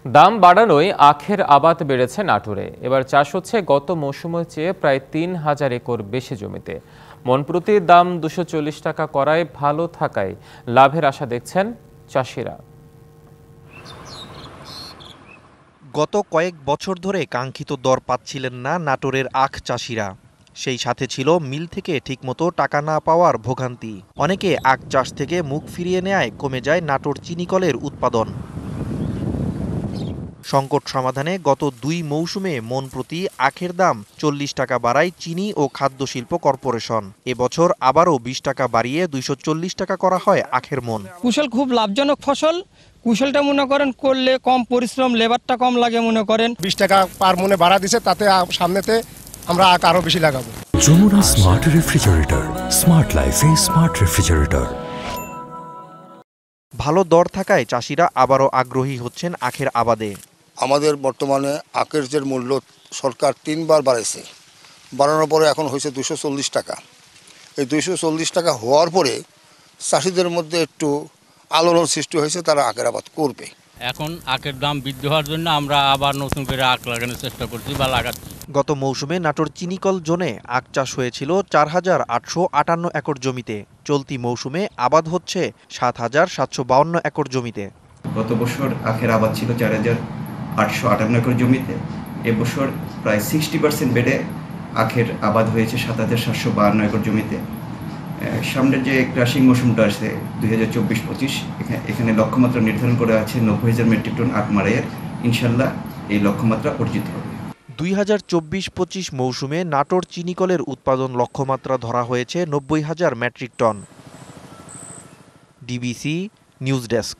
দাম বাড়ানোয় আখের আবাদ বেড়েছে নাটোরে। এবার চাষ হচ্ছে গত মৌসুমের চেয়ে প্রায় ৩,০০০ একর বেশি জমিতে। মন প্রতি দাম ২৪০ টাকা করায় ভালো থাকায় লাভের আশা দেখছেন চাষিরা। গত কয়েক বছর ধরে কাঙ্ক্ষিত দর পাচ্ছিলেন না নাটোরের আখ চাষিরা। সেই সাথে ছিল মিল থেকে ঠিকমতো টাকা না পাওয়ার ভোগান্তি। অনেকে আখ চাষ থেকে মুখ ফিরিয়ে নেয়ায় কমে যায় নাটোর চিনিকলের উৎপাদন। সংকট সমাধানে গত ২ মৌসুমে মন প্রতি আখের দাম ৪০ টাকা বাড়ায় চিনি ও খাদ্য শিল্প কর্পোরেশন। এবছর আবারও ২০ টাকা বাড়িয়ে ২৪০ টাকা করা হয় আখের মন। কুশল খুব লাভজনক ফসল। কুশলটা মনে করেন করলে কম পরিশ্রম, লেবারটা কম লাগে মনে করেন। ২০ টাকা পার মনে বাড়া দিছে, তাতে সামনেতে আমরা আখ আরো বেশি লাগাবো। যমুনা স্মার্ট রেফ্রিজারেটর, স্মার্ট লাইফে স্মার্ট রেফ্রিজারেটর। ভালো দর থাকায় চাষিরা আবারও আগ্রহী হচ্ছেন আখের আবাদে। আমাদের বর্তমানে আখের যে মূল্য সরকার ৩ বার বাড়াইছে, বাড়ানোর পরে এখন হয়েছে ২৪০ টাকা। এই ২৪০ টাকা হওয়ার পরে চাষিদের মধ্যে একটু আলোড়ন সৃষ্টি হয়েছে, তারা আখের আবাদ করবে। এখন আখের দাম বৃদ্ধি হওয়ার জন্য আমরা আবার নতুন করে আখ লাগানোর চেষ্টা করছি বা লাগাচ্ছি। গত মৌসুমে নাটোর চিনিকল জোনে আখ চাষ হয়েছিল ৪,৮৫৮ একর জমিতে। চলতি মৌসুমে আবাদ হচ্ছে ৭,৭৫২ একর জমিতে। গত বছর আখের আবাদ ছিল ৪,৮৫৮ একর জমিতে। এবছর প্রায় 60% বেড়ে আখের আবাদ হয়েছে ৭,৭৫২ একর জমিতে। সামনের যে ক্রাশিং মৌসুমটা আছে ২০২৪-২৫, এখানে লক্ষ্যমাত্রা নির্ধারণ করা আছে ৯০,০০০ মেট্রিক টন আখ মাড়াইয়ের। ইনশাল্লাহ এই লক্ষ্যমাত্রা অর্জিত হবে। ২০২৪-২৫ মৌসুমে নাটোর চিনিকলের উৎপাদন লক্ষ্যমাত্রা ধরা হয়েছে ৯০,০০০ metric ton. DBC news desk.